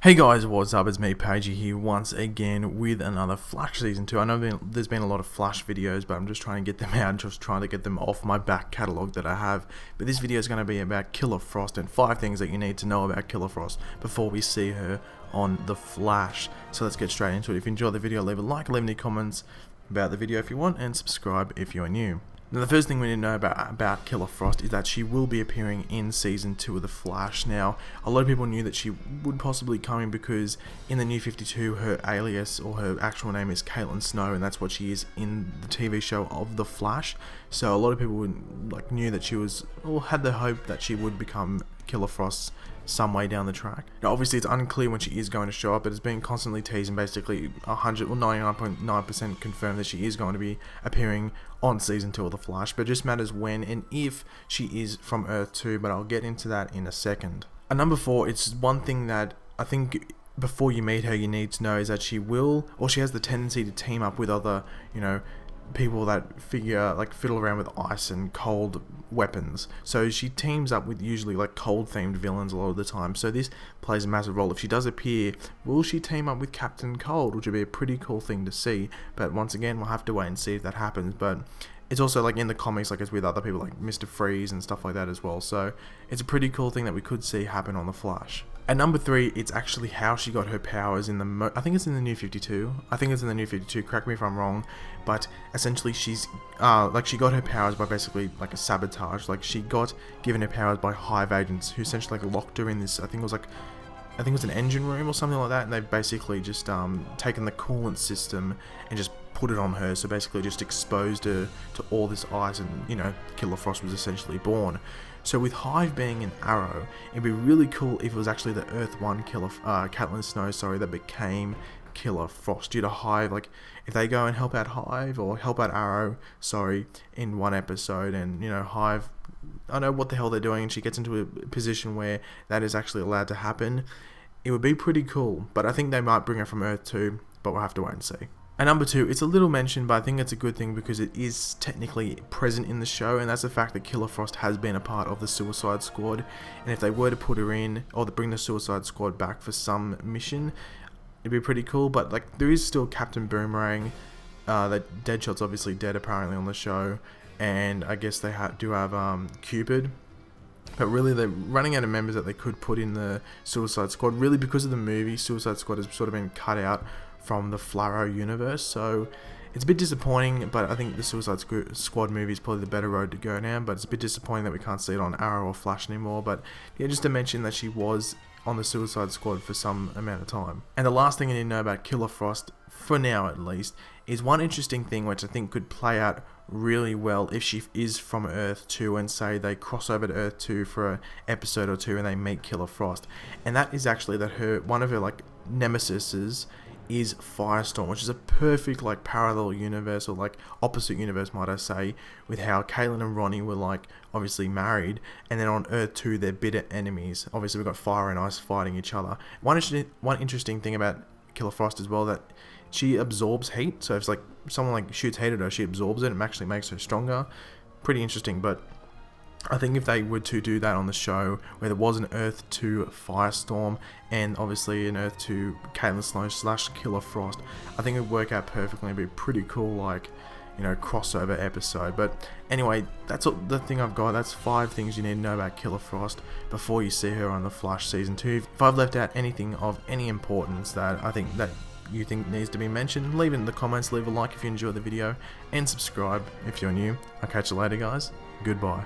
Hey guys, what's up? It's me, Pagey, here once again with another Flash Season 2. I know there's been a lot of Flash videos, but I'm just trying to get them out, just trying to get them off my back catalogue that I have. But this video is going to be about Killer Frost and 5 things that you need to know about Killer Frost before we see her on The Flash. So let's get straight into it. If you enjoyed the video, leave a like, leave any comments about the video if you want, and subscribe if you are new. Now, the first thing we need to know about Killer Frost is that she will be appearing in Season 2 of The Flash. Now, a lot of people knew that she would possibly come in because in the New 52, her alias or her actual name is Caitlin Snow, and that's what she is in the TV show of The Flash. So a lot of people knew that she was, or had the hope that she would become Killer Frost some way down the track. Now, obviously, it's unclear when she is going to show up, but it's been constantly teased and basically 99.9% confirmed that she is going to be appearing on Season 2 of The Flash, but it just matters when and if she is from Earth 2, but I'll get into that in a second. And number 4, it's one thing that I think before you meet her you need to know is that she has the tendency to team up with other, people that fiddle around with ice and cold weapons. So she teams up with usually cold themed villains a lot of the time. So this plays a massive role. If she does appear, will she team up with Captain Cold, which would be a pretty cool thing to see. But once again, we'll have to wait and see if that happens. But it's also in the comics, it's with other people like Mr. Freeze and stuff like that as well. So it's a pretty cool thing that we could see happen on The Flash. At number 3, it's actually how she got her powers in I think it's in the New 52. Correct me if I'm wrong. But essentially she's, she got her powers by basically a sabotage. She got given her powers by Hive agents who essentially locked her in this, I think it was an engine room or something like that. And they've basically just taken the coolant system and just put it on her. So basically just exposed her to all this ice and, Killer Frost was essentially born. So with Hive being an Arrow, it'd be really cool if it was actually the Earth 1 Caitlin Snow, that became Killer Frost due to Hive. If they go and help out Hive or help out Arrow, in one episode, and Hive, I know what the hell they're doing, and she gets into a position where that is actually allowed to happen, it would be pretty cool. But I think they might bring her from Earth 2, but we'll have to wait and see. And number 2, it's a little mentioned, but I think it's a good thing because it is technically present in the show, and that's the fact that Killer Frost has been a part of the Suicide Squad. And if they were to put her in, or to bring the Suicide Squad back for some mission, it'd be pretty cool. But there is still Captain Boomerang, that Deadshot's obviously dead apparently on the show, and I guess they do have Cupid. But really, they're running out of members that they could put in the Suicide Squad. Really, because of the movie, Suicide Squad has sort of been cut out from the Flarrow universe, so it's a bit disappointing. But I think the Suicide Squad movie is probably the better road to go now. But it's a bit disappointing that we can't see it on Arrow or Flash anymore. But yeah, just to mention that she was on the Suicide Squad for some amount of time. And the last thing you need to know about Killer Frost, for now at least, is one interesting thing which I think could play out really well if she is from Earth 2 and say they cross over to Earth 2 for an episode or two and they meet Killer Frost. And that is actually that one of her nemesises is Firestorm, which is a perfect parallel universe, or opposite universe, might I say, with how Caitlin and Ronnie were obviously married, and then on Earth 2 they're bitter enemies. Obviously we've got fire and ice fighting each other. One interesting thing about Killer Frost as well, that she absorbs heat. So if someone shoots heat at her, she absorbs it and actually makes her stronger. Pretty interesting. But I think if they were to do that on the show, where there was an Earth 2 Firestorm and obviously an Earth 2 Caitlin Snow / Killer Frost, I think it would work out perfectly and be a pretty cool crossover episode. But anyway, that's the thing I've got. That's 5 things you need to know about Killer Frost before you see her on The Flash Season 2. If I've left out anything of any importance that I think that you think needs to be mentioned, leave it in the comments, leave a like if you enjoyed the video, and subscribe if you're new. I'll catch you later, guys. Goodbye.